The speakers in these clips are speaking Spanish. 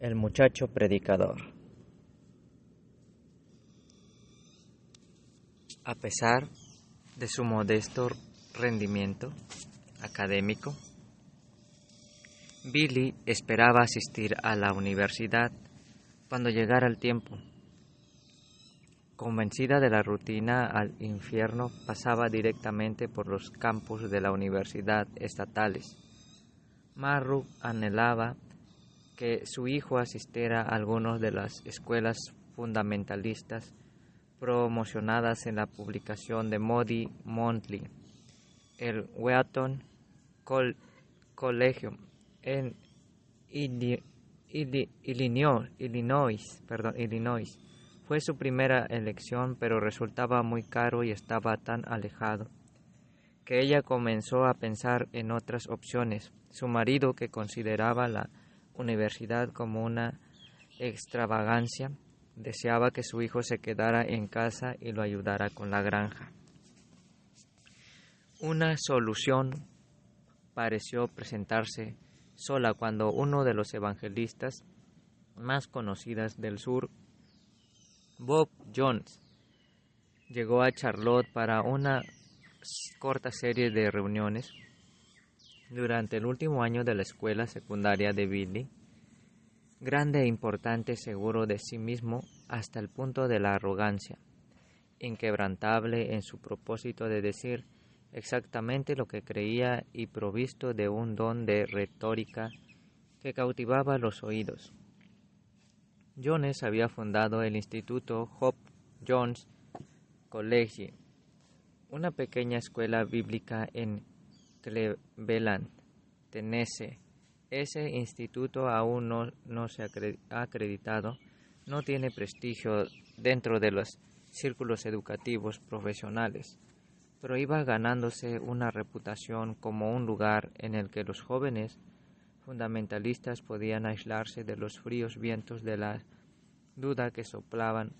El muchacho predicador. A pesar de su modesto rendimiento académico, Billy esperaba asistir a la universidad cuando llegara el tiempo. Convencida de la rutina al infierno, pasaba directamente por los campus de la universidad estatales. Marruch anhelaba que su hijo asistiera a algunas de las escuelas fundamentalistas promocionadas en la publicación de Moody Monthly, el Wheaton Collegium en Illinois. Fue su primera elección, pero resultaba muy caro y estaba tan alejado que ella comenzó a pensar en otras opciones. Su marido, que consideraba la universidad como una extravagancia, deseaba que su hijo se quedara en casa y lo ayudara con la granja. Una solución pareció presentarse sola cuando uno de los evangelistas más conocidos del sur, Bob Jones, llegó a Charlotte para una corta serie de reuniones. Durante el último año de la escuela secundaria de Billy, grande e importante, seguro de sí mismo hasta el punto de la arrogancia, inquebrantable en su propósito de decir exactamente lo que creía y provisto de un don de retórica que cautivaba los oídos. Jones había fundado el Instituto Hope Jones College, una pequeña escuela bíblica en Cleveland, Tennessee. Ese instituto aún no se ha acreditado, no tiene prestigio dentro de los círculos educativos profesionales, pero iba ganándose una reputación como un lugar en el que los jóvenes fundamentalistas podían aislarse de los fríos vientos de la duda que soplaban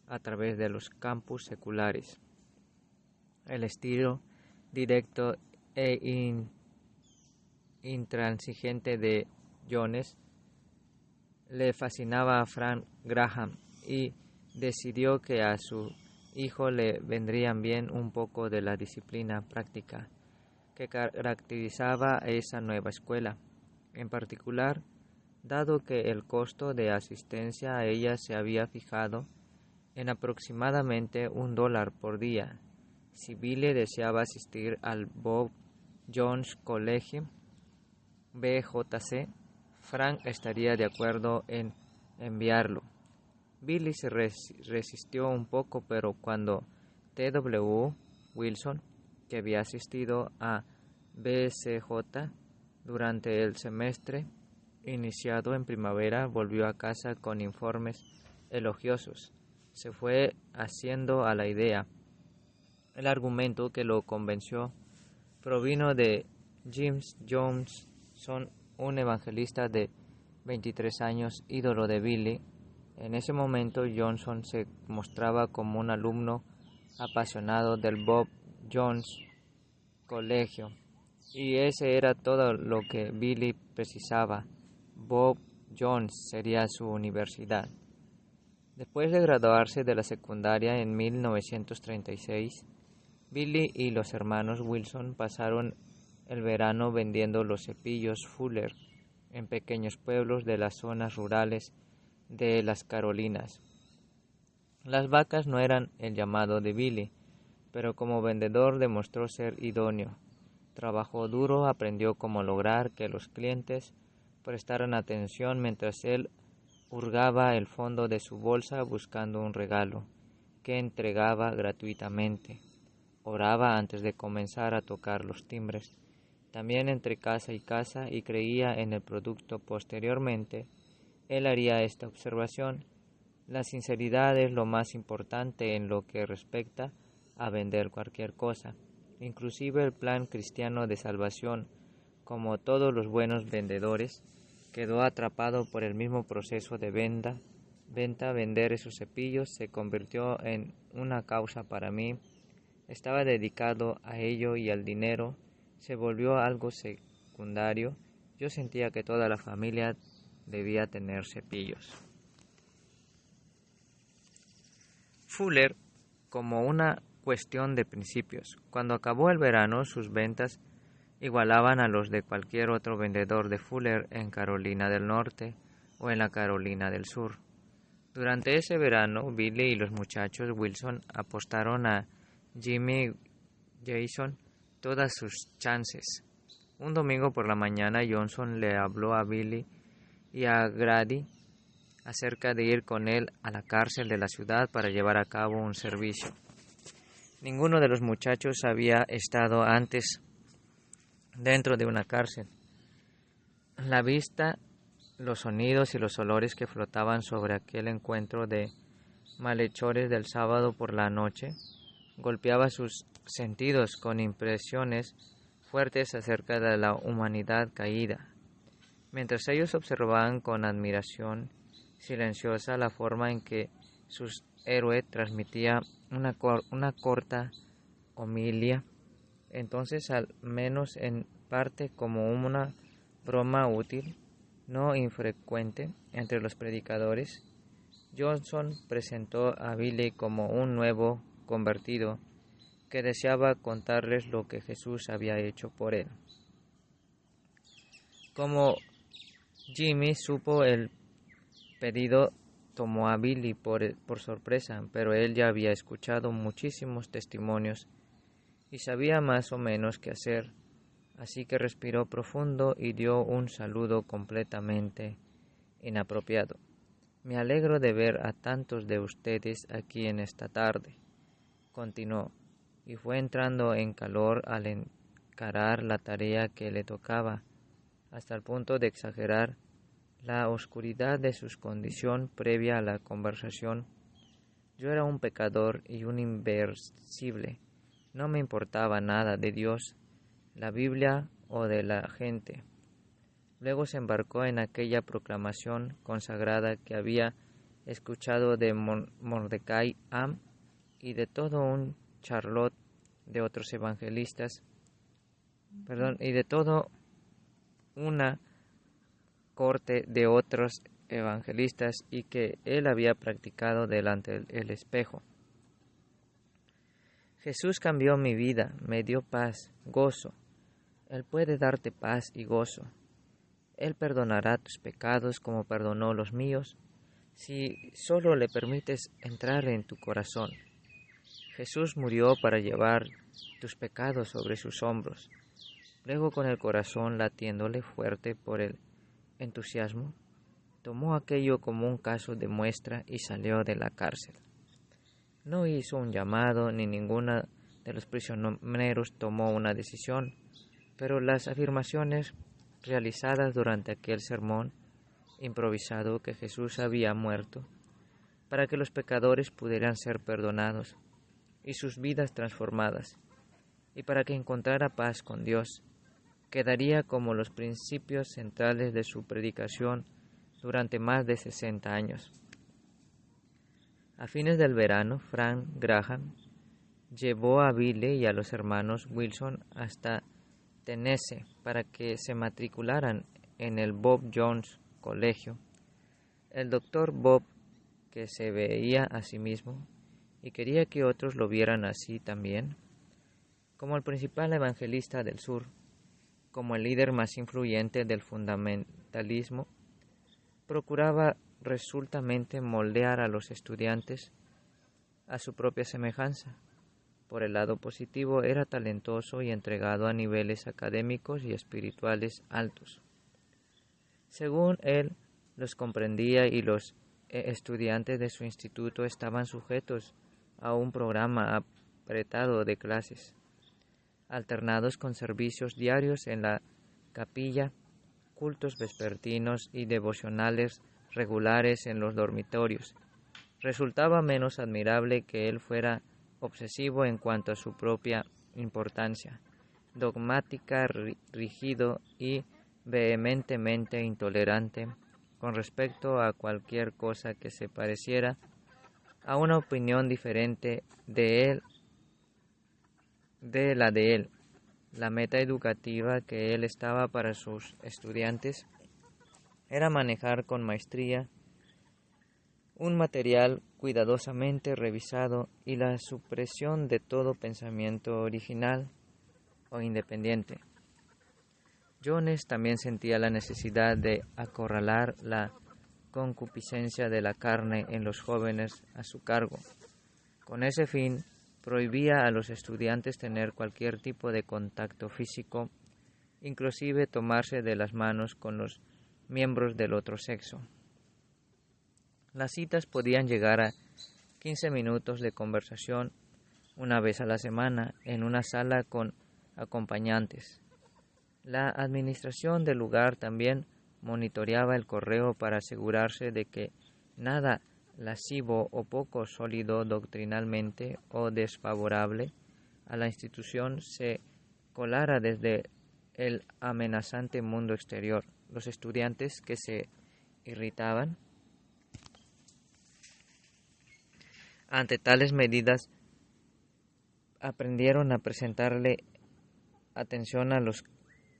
a través de los campus seculares. El estilo directo e intransigente de Jones le fascinaba a Frank Graham y decidió que a su hijo le vendrían bien un poco de la disciplina práctica que caracterizaba a esa nueva escuela. En particular, dado que el costo de asistencia a ella se había fijado en aproximadamente $1 por día, si Billy deseaba asistir al Bob Jones College, BJC, Frank estaría de acuerdo en enviarlo. Billy se resistió un poco, pero cuando T.W. Wilson, que había asistido a BCJ durante el semestre iniciado en primavera, volvió a casa con informes elogiosos, se fue haciendo a la idea. El argumento que lo convenció provino de James Johnson, un evangelista de 23 años, ídolo de Billy. En ese momento Johnson se mostraba como un alumno apasionado del Bob Jones Colegio, y ese era todo lo que Billy precisaba. Bob Jones sería su universidad. Después de graduarse de la secundaria en 1936, Billy y los hermanos Wilson pasaron el verano vendiendo los cepillos Fuller en pequeños pueblos de las zonas rurales de las Carolinas. Las vacas no eran el llamado de Billy, pero como vendedor demostró ser idóneo. Trabajó duro, aprendió cómo lograr que los clientes prestaran atención mientras él hurgaba el fondo de su bolsa buscando un regalo que entregaba gratuitamente. Oraba antes de comenzar a tocar los timbres, también entre casa y casa, y creía en el producto. Posteriormente, él haría esta observación: la sinceridad es lo más importante en lo que respecta a vender cualquier cosa, inclusive el plan cristiano de salvación. Como todos los buenos vendedores, quedó atrapado por el mismo proceso de venta. Vender esos cepillos se convirtió en una causa para mí. Estaba dedicado a ello y al dinero se volvió algo secundario. Yo sentía que toda la familia debía tener cepillos. Fuller, como una cuestión de principios, cuando acabó el verano, sus ventas igualaban a los de cualquier otro vendedor de Fuller en Carolina del Norte o en la Carolina del Sur. Durante ese verano, Billy y los muchachos Wilson apostaron a Jimmy Jason todas sus chances. Un domingo por la mañana, Johnson le habló a Billy y a Grady acerca de ir con él a la cárcel de la ciudad para llevar a cabo un servicio. Ninguno de los muchachos había estado antes dentro de una cárcel. La vista, los sonidos y los olores que flotaban sobre aquel encuentro de malhechores del sábado por la noche golpeaba sus sentidos con impresiones fuertes acerca de la humanidad caída. Mientras ellos observaban con admiración silenciosa la forma en que su héroe transmitía una corta homilia, entonces al menos en parte como una broma útil, no infrecuente entre los predicadores, Johnson presentó a Billy como un nuevo convertido que deseaba contarles lo que Jesús había hecho por él. Como Jimmy supo el pedido, tomó a Billy por sorpresa, pero él ya había escuchado muchísimos testimonios y sabía más o menos qué hacer, así que respiró profundo y dio un saludo completamente inapropiado. Me alegro de ver a tantos de ustedes aquí en esta tarde, continuó, y fue entrando en calor al encarar la tarea que le tocaba, hasta el punto de exagerar la oscuridad de su condición previa a la conversación. Yo era un pecador y un invencible. No me importaba nada de Dios, la Biblia o de la gente. Luego se embarcó en aquella proclamación consagrada que había escuchado de Mordecai Am y de todo un charlot de otros evangelistas, y de todo una corte de otros evangelistas y que él había practicado delante del espejo. Jesús cambió mi vida, me dio paz, gozo. Él puede darte paz y gozo. Él perdonará tus pecados como perdonó los míos, si solo le permites entrar en tu corazón. Jesús murió para llevar tus pecados sobre sus hombros. Luego, con el corazón latiéndole fuerte por el entusiasmo, tomó aquello como un caso de muestra y salió de la cárcel. No hizo un llamado, ni ninguno de los prisioneros tomó una decisión, pero las afirmaciones realizadas durante aquel sermón improvisado que Jesús había muerto para que los pecadores pudieran ser perdonados y sus vidas transformadas, y para que encontrara paz con Dios, quedaría como los principios centrales de su predicación durante más de 60 años. A fines del verano, Frank Graham llevó a Billy y a los hermanos Wilson hasta Tennessee para que se matricularan en el Bob Jones Colegio. El doctor Bob, que se veía a sí mismo y quería que otros lo vieran así también, como el principal evangelista del sur, como el líder más influyente del fundamentalismo, procuraba resueltamente moldear a los estudiantes a su propia semejanza. Por el lado positivo, era talentoso y entregado a niveles académicos y espirituales altos. Según él los comprendía, y los estudiantes de su instituto estaban sujetos a un programa apretado de clases, alternados con servicios diarios en la capilla, cultos vespertinos y devocionales regulares en los dormitorios. Resultaba menos admirable que él fuera obsesivo en cuanto a su propia importancia, dogmática, rígido y vehementemente intolerante con respecto a cualquier cosa que se pareciera a una opinión diferente de la de él. La meta educativa que él estaba para sus estudiantes era manejar con maestría un material cuidadosamente revisado y la supresión de todo pensamiento original o independiente. Jones también sentía la necesidad de acorralar la concupiscencia de la carne en los jóvenes a su cargo. Con ese fin, prohibía a los estudiantes tener cualquier tipo de contacto físico, inclusive tomarse de las manos con los miembros del otro sexo. Las citas podían llegar a 15 minutos de conversación una vez a la semana en una sala con acompañantes. La administración del lugar también monitoreaba el correo para asegurarse de que nada lascivo o poco sólido doctrinalmente o desfavorable a la institución se colara desde el amenazante mundo exterior. Los estudiantes que se irritaban ante tales medidas aprendieron a prestarle atención a los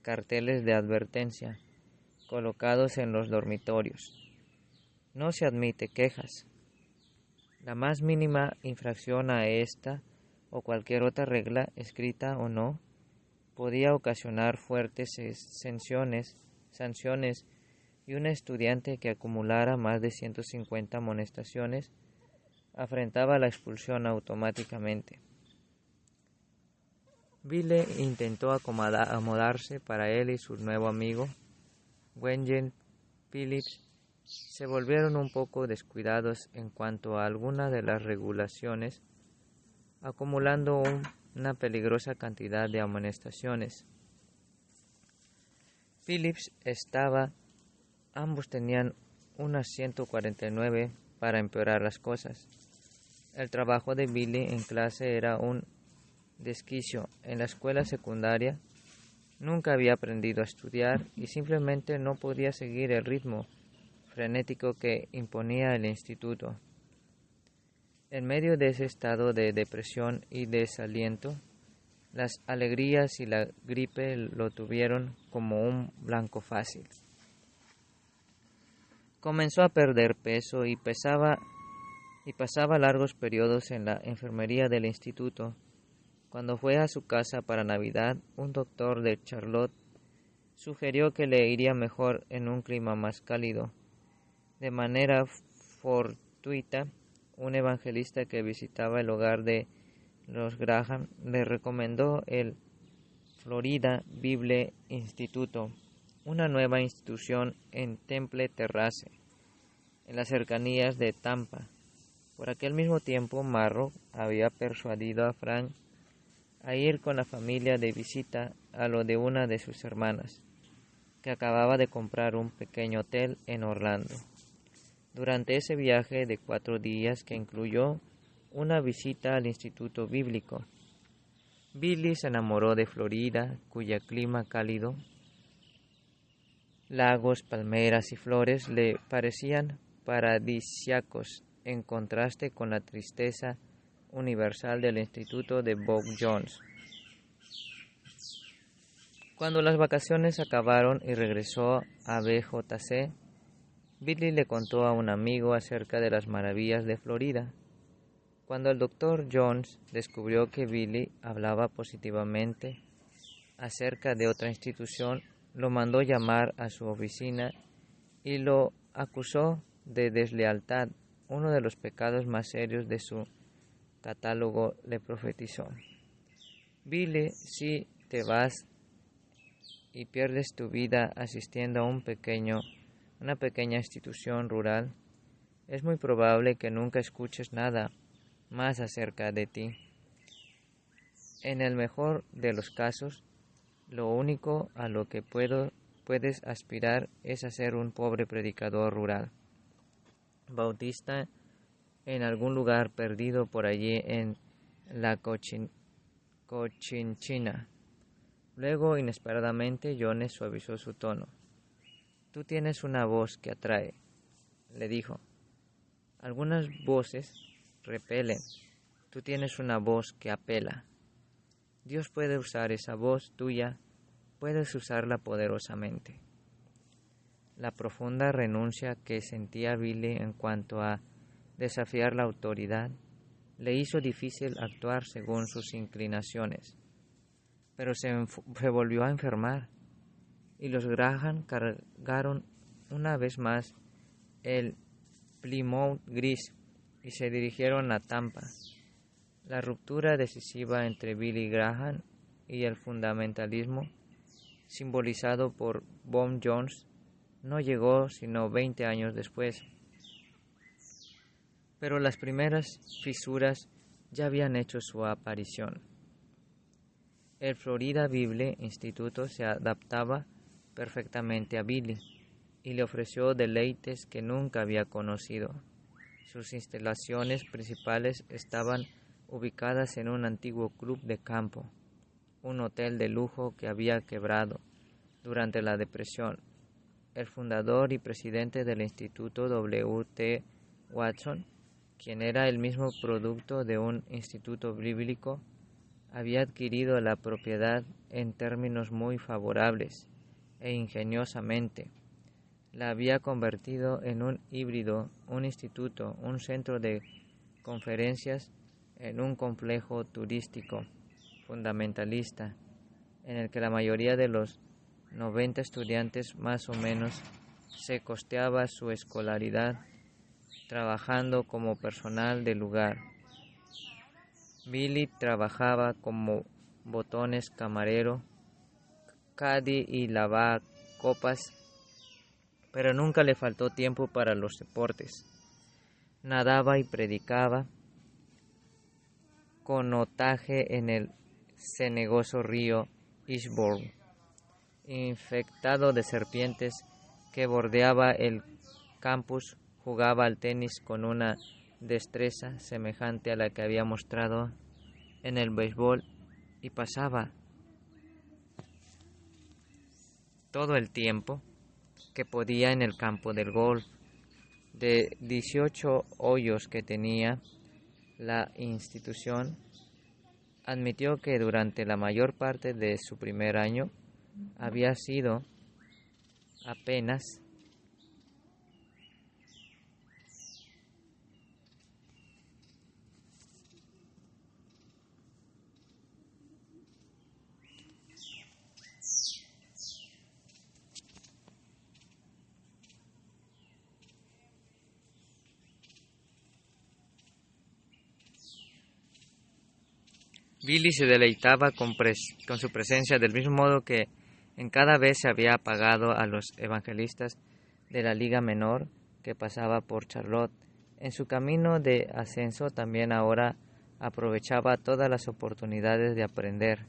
carteles de advertencia colocados en los dormitorios. No se admite quejas. La más mínima infracción a esta o cualquier otra regla, escrita o no, podía ocasionar fuertes sanciones y un estudiante que acumulara más de 150 amonestaciones afrontaba la expulsión automáticamente. Billy intentó acomodarse para él y su nuevo amigo. Wengen Phillips se volvieron un poco descuidados en cuanto a algunas de las regulaciones, acumulando una peligrosa cantidad de amonestaciones. Phillips ambos tenían unas 149 para empeorar las cosas. El trabajo de Billy en clase era un desquicio. En la escuela secundaria nunca había aprendido a estudiar y simplemente no podía seguir el ritmo frenético que imponía el instituto. En medio de ese estado de depresión y desaliento, las alegrías y la gripe lo tuvieron como un blanco fácil. Comenzó a perder peso y pasaba largos periodos en la enfermería del instituto. Cuando fue a su casa para Navidad, un doctor de Charlotte sugirió que le iría mejor en un clima más cálido. De manera fortuita, un evangelista que visitaba el hogar de los Graham le recomendó el Florida Bible Institute, una nueva institución en Temple Terrace, en las cercanías de Tampa. Por aquel mismo tiempo, Marrow había persuadido a Frank a ir con la familia de visita a lo de una de sus hermanas, que acababa de comprar un pequeño hotel en Orlando. Durante ese viaje de 4 días, que incluyó una visita al Instituto Bíblico, Billy se enamoró de Florida, cuyo clima cálido, lagos, palmeras y flores le parecían paradisíacos en contraste con la tristeza universal del Instituto de Bob Jones. Cuando las vacaciones acabaron y regresó a BJC, Billy le contó a un amigo acerca de las maravillas de Florida. Cuando el Dr. Jones descubrió que Billy hablaba positivamente acerca de otra institución, lo mandó llamar a su oficina y lo acusó de deslealtad, uno de los pecados más serios de su catálogo, le profetizó. Billy, si te vas y pierdes tu vida asistiendo a una pequeña institución rural, es muy probable que nunca escuches nada más acerca de ti. En el mejor de los casos, lo único a lo que puedes aspirar es a ser un pobre predicador rural, bautista en algún lugar perdido por allí en la Cochinchina. Luego, inesperadamente, Jones suavizó su tono. Tú tienes una voz que atrae, le dijo. Algunas voces repelen. Tú tienes una voz que apela. Dios puede usar esa voz tuya, puedes usarla poderosamente. La profunda renuncia que sentía Billy en cuanto a desafiar la autoridad le hizo difícil actuar según sus inclinaciones, pero se volvió a enfermar y los Graham cargaron una vez más el Plymouth gris y se dirigieron a Tampa. La ruptura decisiva entre Billy Graham y el fundamentalismo, simbolizado por Bob Jones, no llegó sino 20 años después. Pero las primeras fisuras ya habían hecho su aparición. El Florida Bible Instituto se adaptaba perfectamente a Billy y le ofreció deleites que nunca había conocido. Sus instalaciones principales estaban ubicadas en un antiguo club de campo, un hotel de lujo que había quebrado durante la Depresión. El fundador y presidente del instituto, W. T. Watson, quien era el mismo producto de un instituto bíblico, había adquirido la propiedad en términos muy favorables e ingeniosamente. La había convertido en un híbrido, un instituto, un centro de conferencias, en un complejo turístico fundamentalista, en el que la mayoría de los 90 estudiantes más o menos se costeaba su escolaridad trabajando como personal del lugar. Billy trabajaba como botones, camarero, caddy y lavacopas, pero nunca le faltó tiempo para los deportes. Nadaba y predicaba con otaje en el cenagoso río Ishbourne, infectado de serpientes, que bordeaba el campus. Jugaba al tenis con una destreza semejante a la que había mostrado en el béisbol y pasaba todo el tiempo que podía en el campo del golf. De 18 hoyos que tenía la institución, admitió que durante la mayor parte de su primer año había sido apenas Billy se deleitaba con su presencia, del mismo modo que en cada vez se había apagado a los evangelistas de la Liga Menor que pasaba por Charlotte. En su camino de ascenso también ahora aprovechaba todas las oportunidades de aprender.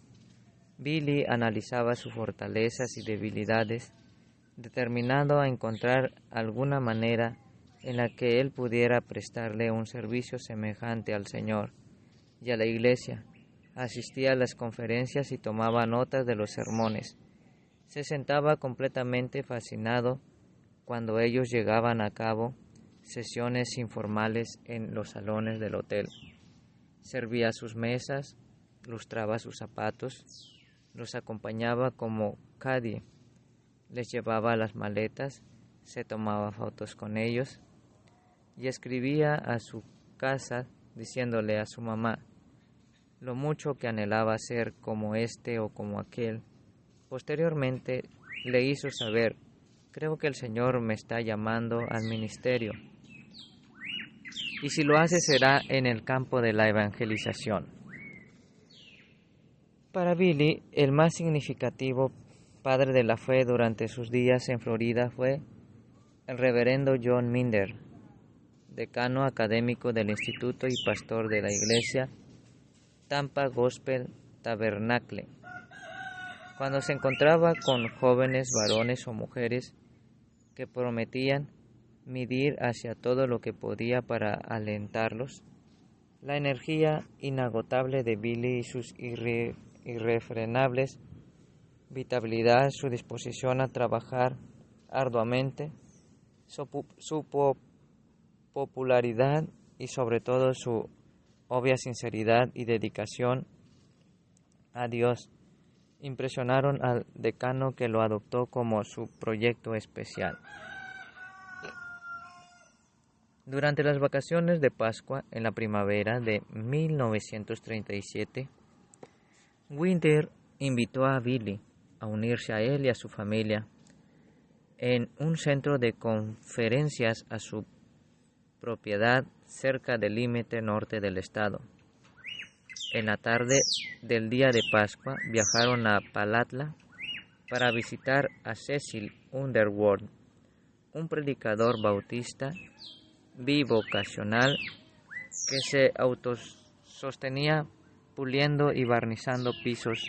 Billy analizaba sus fortalezas y debilidades, determinado a encontrar alguna manera en la que él pudiera prestarle un servicio semejante al Señor y a la Iglesia. Asistía a las conferencias y tomaba notas de los sermones. Se sentaba completamente fascinado cuando ellos llegaban a cabo sesiones informales en los salones del hotel. Servía sus mesas, lustraba sus zapatos, los acompañaba como caddy, les llevaba las maletas, se tomaba fotos con ellos y escribía a su casa diciéndole a su mamá lo mucho que anhelaba ser como este o como aquel. Posteriormente le hizo saber: creo que el Señor me está llamando al ministerio, y si lo hace será en el campo de la evangelización. Para Billy, el más significativo padre de la fe durante sus días en Florida fue el reverendo John Minder, decano académico del instituto y pastor de la iglesia Tampa Gospel Tabernacle. Cuando se encontraba con jóvenes varones o mujeres que prometían medir hacia todo lo que podía para alentarlos, la energía inagotable de Billy y sus irrefrenables vitalidad, su disposición a trabajar arduamente, su popularidad y sobre todo su obvia sinceridad y dedicación a Dios impresionaron al decano, que lo adoptó como su proyecto especial. Durante las vacaciones de Pascua en la primavera de 1937, Winder invitó a Billy a unirse a él y a su familia en un centro de conferencias a su propiedad cerca del límite norte del estado. En la tarde del día de Pascua viajaron a Palatla para visitar a Cecil Underwood, un predicador bautista bivocacional que se autosostenía puliendo y barnizando pisos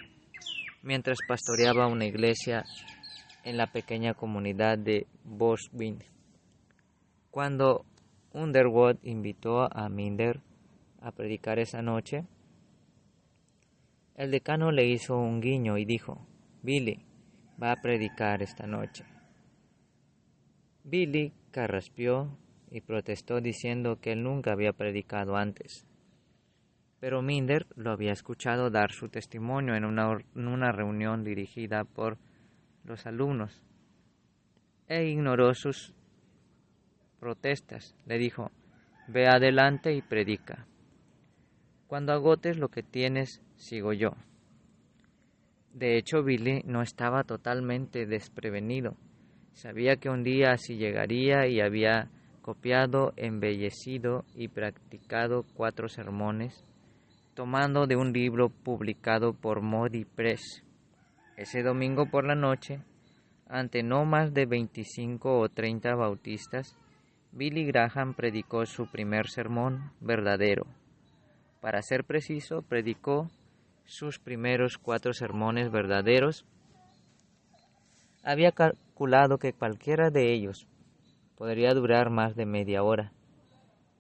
mientras pastoreaba una iglesia en la pequeña comunidad de Boswind. Cuando Underwood invitó a Minder a predicar esa noche, el decano le hizo un guiño y dijo: «Billy va a predicar esta noche». Billy carraspeó y protestó diciendo que él nunca había predicado antes. Pero Minder lo había escuchado dar su testimonio en una reunión dirigida por los alumnos e ignoró sus protestas. Le dijo: «Ve adelante y predica. Cuando agotes lo que tienes, sigo yo». De hecho, Billy no estaba totalmente desprevenido. Sabía que un día así llegaría y había copiado, embellecido y practicado 4 sermones, tomando de un libro publicado por Moody Press. Ese domingo por la noche, ante no más de 25 o 30 bautistas, Billy Graham predicó su primer sermón verdadero. Para ser preciso, predicó sus primeros 4 sermones verdaderos. Había calculado que cualquiera de ellos podría durar más de media hora,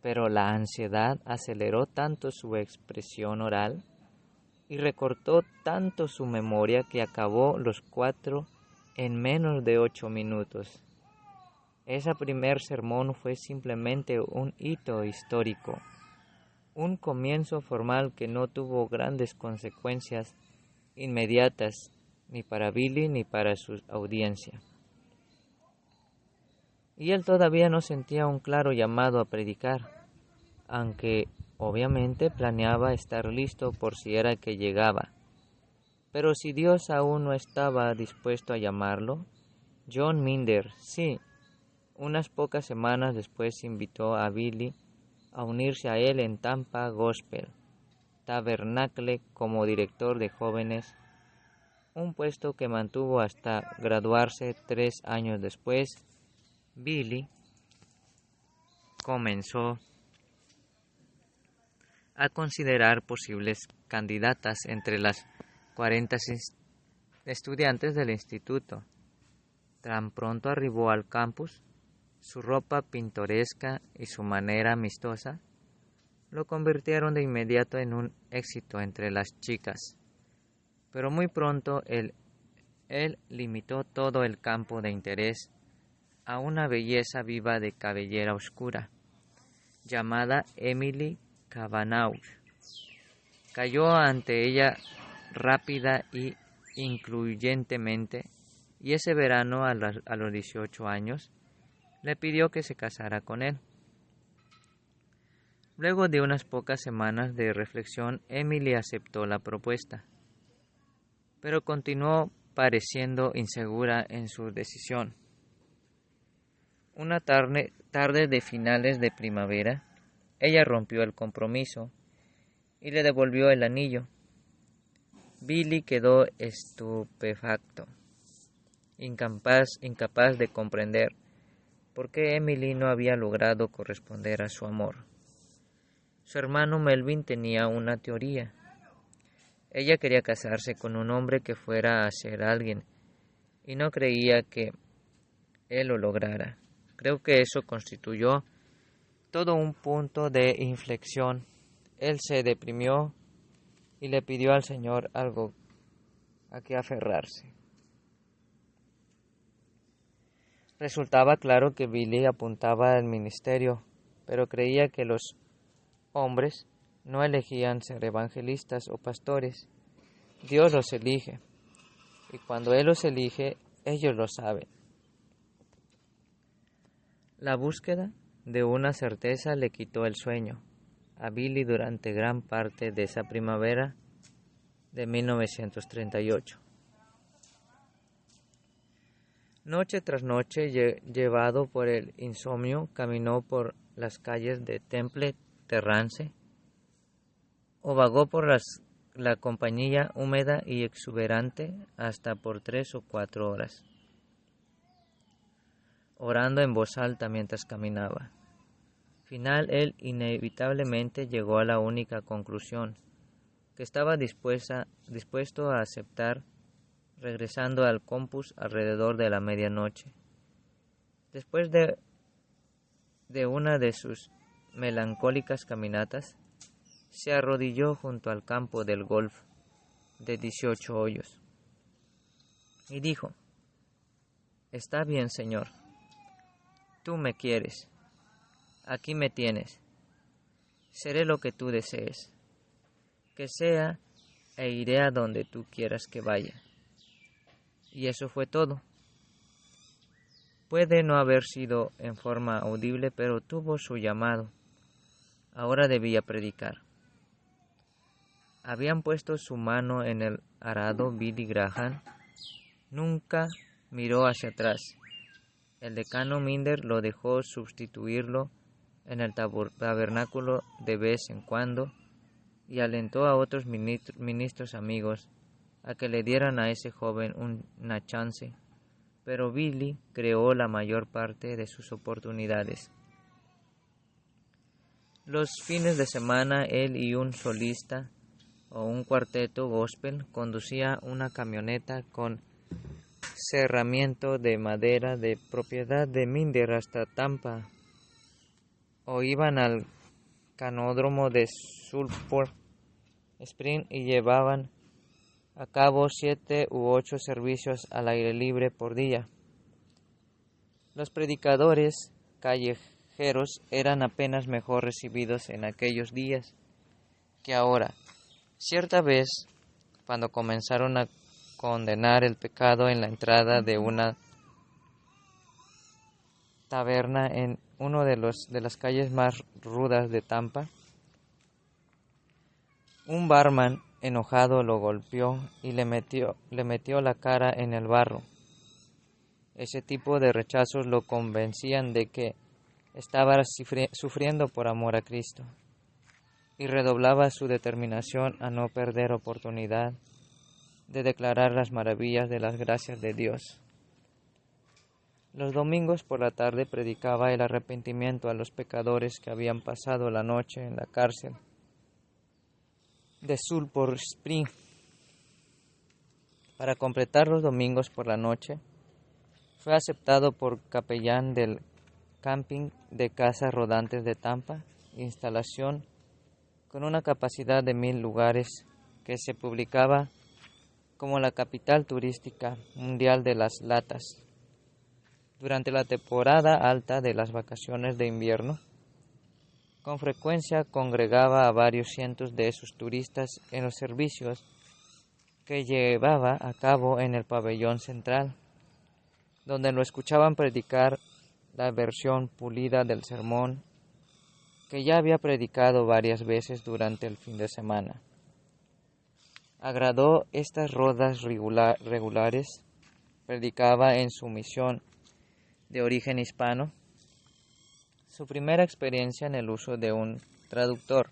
pero la ansiedad aceleró tanto su expresión oral y recortó tanto su memoria que acabó los 4 en menos de 8 minutos. Ese primer sermón fue simplemente un hito histórico, un comienzo formal que no tuvo grandes consecuencias inmediatas ni para Billy ni para su audiencia. Y él todavía no sentía un claro llamado a predicar, aunque obviamente planeaba estar listo por si era que llegaba. Pero si Dios aún no estaba dispuesto a llamarlo, John Minder sí. Unas pocas semanas después invitó a Billy a unirse a él en Tampa Gospel Tabernacle como director de jóvenes, un puesto que mantuvo hasta graduarse. 3 años después, Billy comenzó a considerar posibles candidatas entre las 40 estudiantes del instituto. Tan pronto arribó al campus, su ropa pintoresca y su manera amistosa lo convirtieron de inmediato en un éxito entre las chicas. Pero muy pronto él limitó todo el campo de interés a una belleza viva de cabellera oscura, llamada Emily Cavanagh. Cayó ante ella rápida y incluyentemente, y ese verano, a los 18 años, le pidió que se casara con él. Luego de unas pocas semanas de reflexión, Emily aceptó la propuesta, pero continuó pareciendo insegura en su decisión. Una tarde de finales de primavera, ella rompió el compromiso y le devolvió el anillo. Billy quedó estupefacto, incapaz de comprender por qué Emily no había logrado corresponder a su amor. Su hermano Melvin tenía una teoría. Ella quería casarse con un hombre que fuera a ser alguien, y no creía que él lo lograra. Creo que eso constituyó todo un punto de inflexión. Él se deprimió y le pidió al Señor algo a que aferrarse. Resultaba claro que Billy apuntaba al ministerio, pero creía que los hombres no elegían ser evangelistas o pastores. Dios los elige. y cuando Él los elige, ellos lo saben. La búsqueda de una certeza le quitó el sueño a Billy durante gran parte de esa primavera de 1938. Noche tras noche, llevado por el insomnio, caminó por las calles de Temple Terrance o vagó por la compañía húmeda y exuberante hasta por 3 o 4 horas, orando en voz alta mientras caminaba. Final, él inevitablemente llegó a la única conclusión que estaba dispuesto a aceptar, regresando al campus alrededor de la medianoche. Después de una de sus melancólicas caminatas, se arrodilló junto al campo del golf de 18 hoyos y dijo: «Está bien, Señor, tú me quieres, aquí me tienes, seré lo que tú desees, que sea e iré a donde tú quieras que vaya». Y eso fue todo. Puede no haber sido en forma audible, pero tuvo su llamado. Ahora debía predicar. Habían puesto su mano en el arado. Billy Graham nunca miró hacia atrás. El decano Minder lo dejó sustituirlo en el tabernáculo de vez en cuando y alentó a otros ministros amigos a que le dieran a ese joven una chance, pero Billy creó la mayor parte de sus oportunidades. Los fines de semana, él y un solista o un cuarteto gospel conducía una camioneta con cerramiento de madera de propiedad de Minder hasta Tampa, o iban al canódromo de Sulphur Spring y llevaban a cabo 7 u 8 servicios al aire libre por día. Los predicadores callejeros eran apenas mejor recibidos en aquellos días que ahora. Cierta vez, cuando comenzaron a condenar el pecado en la entrada de una taberna en una de las calles más rudas de Tampa, un barman enojado lo golpeó y le metió la cara en el barro. Ese tipo de rechazos lo convencían de que estaba sufriendo por amor a Cristo, y redoblaba su determinación a no perder oportunidad de declarar las maravillas de las gracias de Dios. Los domingos por la tarde predicaba el arrepentimiento a los pecadores que habían pasado la noche en la cárcel de Sulphur Spring. Para completar los domingos por la noche, fue aceptado por capellán del camping de casas rodantes de Tampa, instalación con una capacidad de 1,000 lugares, que se publicaba como la capital turística mundial de las latas. Durante la temporada alta de las vacaciones de invierno, con frecuencia congregaba a varios cientos de esos turistas en los servicios que llevaba a cabo en el pabellón central, donde lo escuchaban predicar la versión pulida del sermón que ya había predicado varias veces durante el fin de semana. Agradó estas rodas regulares, predicaba en su misión de origen hispano, su primera experiencia en el uso de un traductor,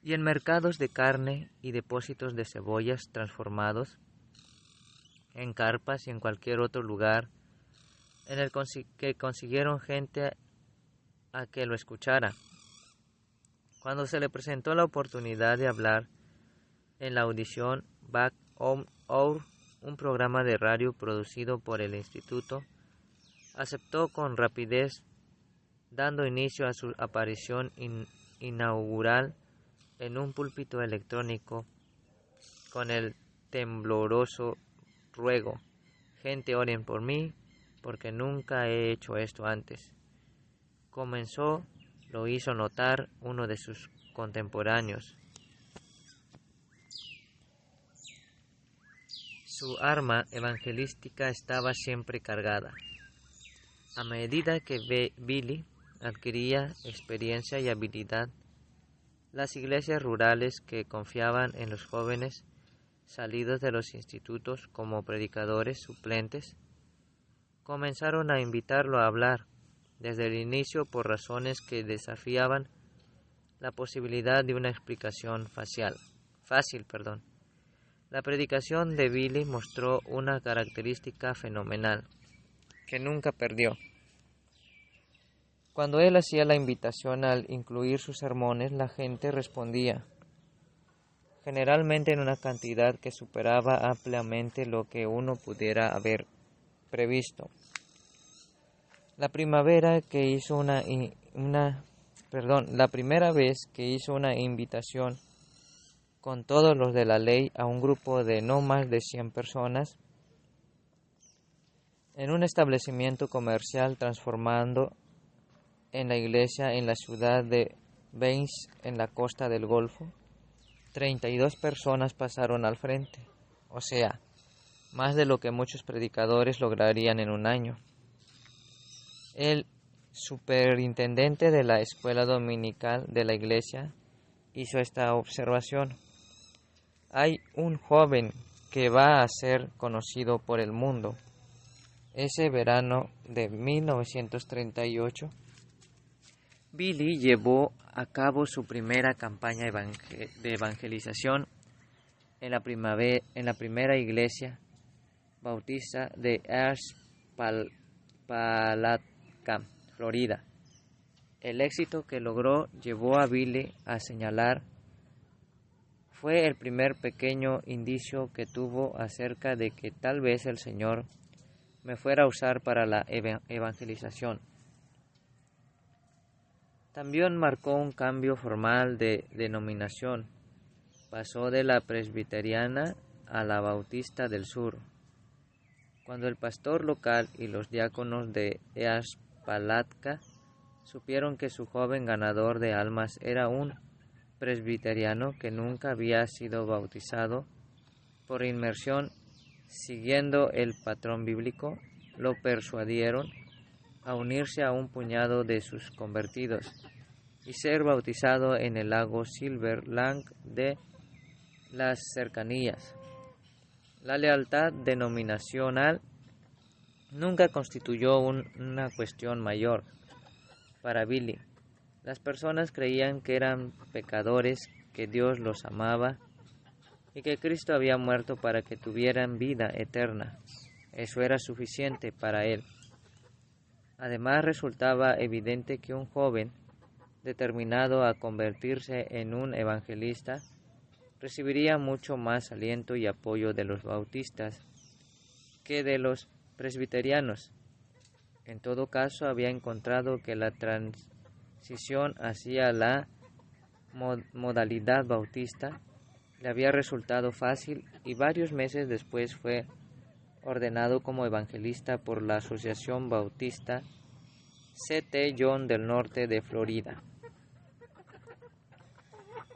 y en mercados de carne y depósitos de cebollas transformados, en carpas y en cualquier otro lugar en el que consiguieron gente a que lo escuchara. Cuando se le presentó la oportunidad de hablar en la audición Back on Our, un programa de radio producido por el instituto, aceptó con rapidez, dando inicio a su aparición inaugural en un púlpito electrónico con el tembloroso ruego: «Gente, oren por mí, porque nunca he hecho esto antes». Lo hizo notar uno de sus contemporáneos. Su arma evangelística estaba siempre cargada. A medida que Billy adquiría experiencia y habilidad, las iglesias rurales que confiaban en los jóvenes salidos de los institutos como predicadores suplentes comenzaron a invitarlo a hablar desde el inicio por razones que desafiaban la posibilidad de una explicación fácil. La predicación de Billy mostró una característica fenomenal que nunca perdió. Cuando él hacía la invitación al incluir sus sermones, la gente respondía, generalmente en una cantidad que superaba ampliamente lo que uno pudiera haber previsto. La primera vez que hizo una invitación con todos los de la ley a un grupo de no más de 100 personas en un establecimiento comercial transformando en la iglesia en la ciudad de Baines en la costa del Golfo, 32 personas pasaron al frente, o sea, más de lo que muchos predicadores lograrían en un año. El superintendente de la escuela dominical de la iglesia hizo esta observación. Hay un joven que va a ser conocido por el mundo. Ese verano de 1938, Billy llevó a cabo su primera campaña de evangelización en la primera iglesia bautista de East Palatka, Florida. El éxito que logró llevó a Billy a señalar fue el primer pequeño indicio que tuvo acerca de que tal vez el Señor me fuera a usar para la evangelización. También marcó un cambio formal de denominación. Pasó de la presbiteriana a la bautista del sur. Cuando el pastor local y los diáconos de East Palatka supieron que su joven ganador de almas era un presbiteriano que nunca había sido bautizado por inmersión siguiendo el patrón bíblico, lo persuadieron a unirse a un puñado de sus convertidos y ser bautizado en el lago Silver Lake de las cercanías. La lealtad denominacional nunca constituyó una cuestión mayor para Billy. Las personas creían que eran pecadores, que Dios los amaba y que Cristo había muerto para que tuvieran vida eterna. Eso era suficiente para él. Además, resultaba evidente que un joven determinado a convertirse en un evangelista recibiría mucho más aliento y apoyo de los bautistas que de los presbiterianos. En todo caso, había encontrado que la transición hacia la modalidad bautista le había resultado fácil y varios meses después fue ordenado como evangelista por la Asociación Bautista St. John del norte de Florida.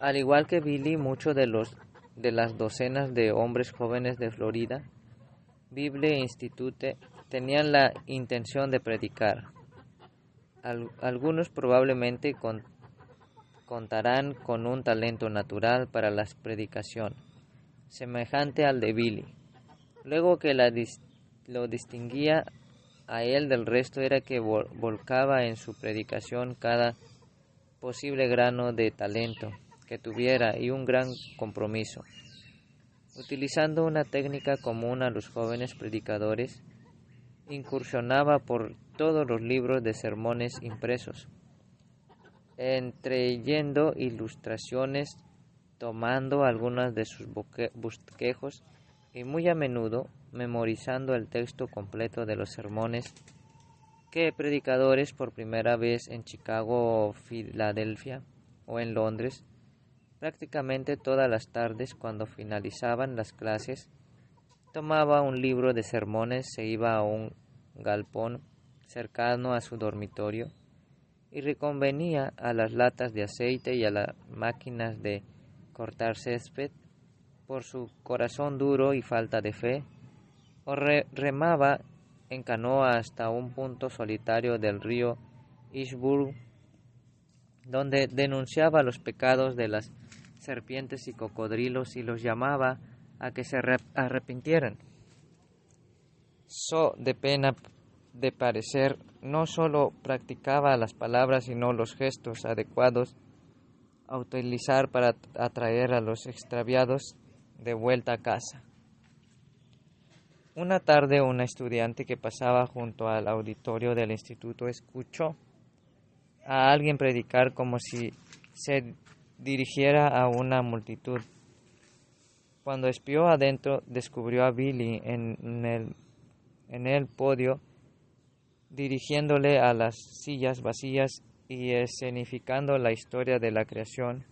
Al igual que Billy, muchos de las docenas de hombres jóvenes de Florida Bible Institute tenían la intención de predicar. Algunos probablemente contarán con un talento natural para la predicación, semejante al de Billy. Luego que lo distinguía a él del resto era que volcaba en su predicación cada posible grano de talento que tuviera y un gran compromiso. Utilizando una técnica común a los jóvenes predicadores, incursionaba por todos los libros de sermones impresos, entreyendo ilustraciones, tomando algunas de sus bosquejos y muy a menudo memorizando el texto completo de los sermones que predicadores por primera vez en Chicago o Filadelfia o en Londres. Prácticamente todas las tardes, cuando finalizaban las clases, tomaba un libro de sermones, se iba a un galpón cercano a su dormitorio y reconvenía a las latas de aceite y a las máquinas de cortar césped por su corazón duro y falta de fe, o remaba en canoa hasta un punto solitario del río Ishburg, donde denunciaba los pecados de las serpientes y cocodrilos y los llamaba a que se arrepintieran. So de pena de parecer, no solo practicaba las palabras sino los gestos adecuados a utilizar para atraer a los extraviados de vuelta a casa. Una tarde, una estudiante que pasaba junto al auditorio del instituto escuchó a alguien predicar como si se dirigiera a una multitud. Cuando espió adentro, descubrió a Billy en el podio, dirigiéndole a las sillas vacías y escenificando la historia de la creación,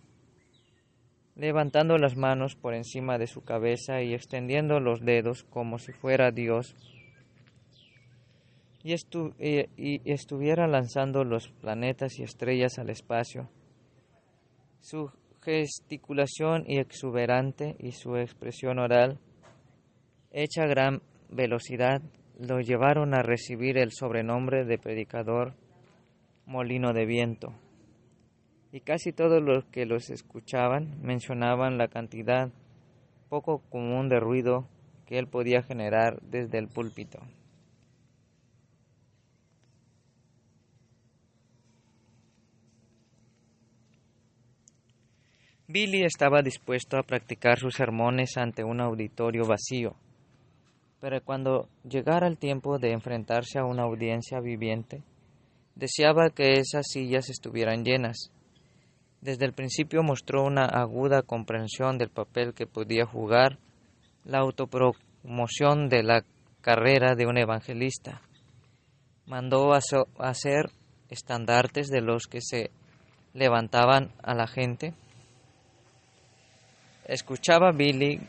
levantando las manos por encima de su cabeza y extendiendo los dedos como si fuera Dios, y estuviera lanzando los planetas y estrellas al espacio. Su gesticulación y exuberante y su expresión oral, hecha a gran velocidad, lo llevaron a recibir el sobrenombre de predicador molino de viento. Y casi todos los que los escuchaban mencionaban la cantidad poco común de ruido que él podía generar desde el púlpito. Billy estaba dispuesto a practicar sus sermones ante un auditorio vacío, pero cuando llegara el tiempo de enfrentarse a una audiencia viviente, deseaba que esas sillas estuvieran llenas. Desde el principio mostró una aguda comprensión del papel que podía jugar la autopromoción de la carrera de un evangelista. Mandó hacer estandartes de los que se levantaban a la gente. Escuche a Billy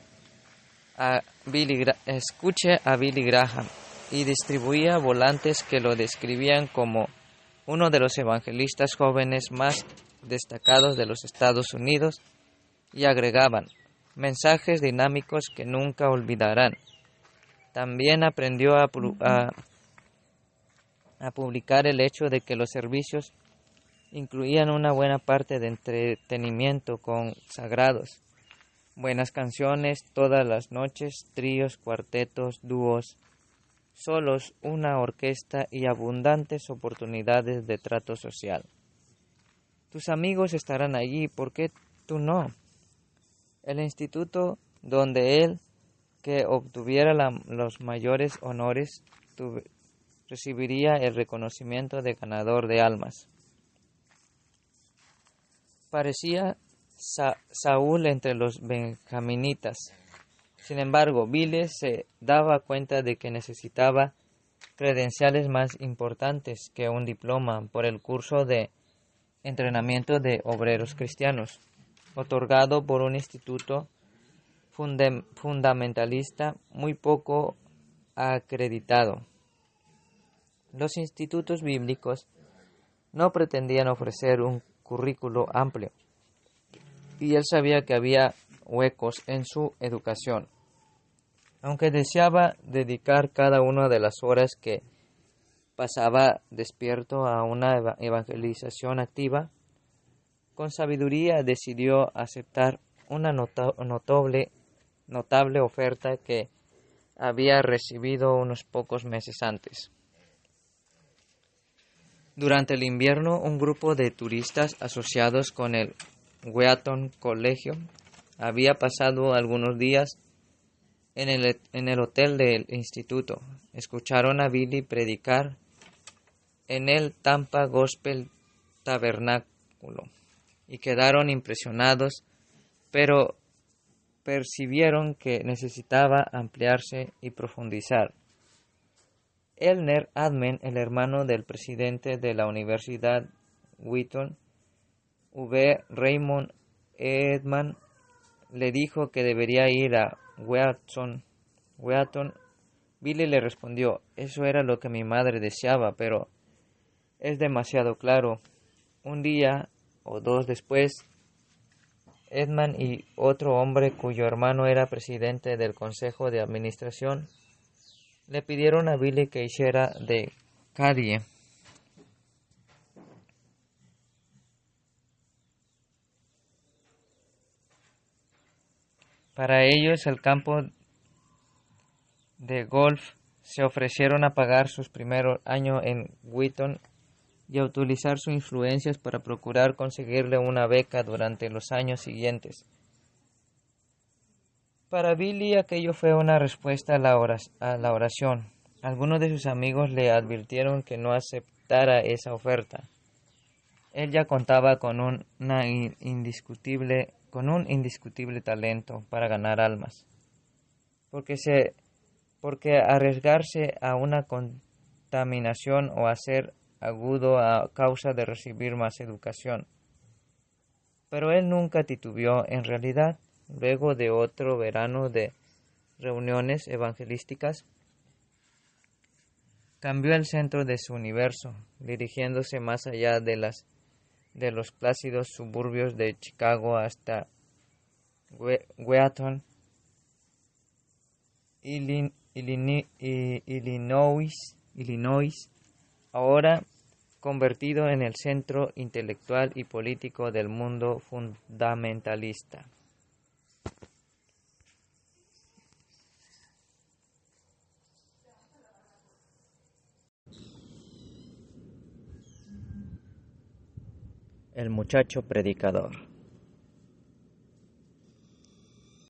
Graham y distribuía volantes que lo describían como uno de los evangelistas jóvenes más destacados de los Estados Unidos, y agregaban mensajes dinámicos que nunca olvidarán. También aprendió a publicar el hecho de que los servicios incluían una buena parte de entretenimiento consagrados, buenas canciones todas las noches, tríos, cuartetos, dúos, solos, una orquesta y abundantes oportunidades de trato social. Tus amigos estarán allí, ¿por qué tú no? El instituto donde él, que obtuviera los mayores honores, recibiría el reconocimiento de ganador de almas. Parecía Saúl entre los benjaminitas. Sin embargo, Billy se daba cuenta de que necesitaba credenciales más importantes que un diploma por el curso de entrenamiento de obreros cristianos, otorgado por un instituto fundamentalista muy poco acreditado. Los institutos bíblicos no pretendían ofrecer un currículo amplio, y él sabía que había huecos en su educación. Aunque deseaba dedicar cada una de las horas que pasaba despierto a una evangelización activa, con sabiduría decidió aceptar una notable oferta que había recibido unos pocos meses antes. Durante el invierno, un grupo de turistas asociados con el Wheaton Colegio había pasado algunos días en el hotel del instituto. Escucharon a Billy predicar en el Tampa Gospel Tabernáculo y quedaron impresionados, pero percibieron que necesitaba ampliarse y profundizar. Elner Admen, el hermano del presidente de la Universidad Wheaton, V. Raymond Edman, le dijo que debería ir a Wheaton. Billy le respondió: eso era lo que mi madre deseaba, pero es demasiado claro. Un día o dos después, Edman y otro hombre cuyo hermano era presidente del consejo de administración le pidieron a Billy que hiciera de cadie. Para ellos, el campo de golf se ofrecieron a pagar sus primeros años en Wheaton y a utilizar sus influencias para procurar conseguirle una beca durante los años siguientes. Para Billy aquello fue una respuesta a la oración. Algunos de sus amigos le advirtieron que no aceptara esa oferta. Él ya contaba con un indiscutible talento para ganar almas, porque arriesgarse a una contaminación o a ser agudo a causa de recibir más educación. Pero él nunca titubeó. En realidad, luego de otro verano de reuniones evangelísticas, cambió el centro de su universo, dirigiéndose más allá de los plácidos suburbios de Chicago hasta Wheaton, Illinois, ahora convertido en el centro intelectual y político del mundo fundamentalista. El muchacho predicador.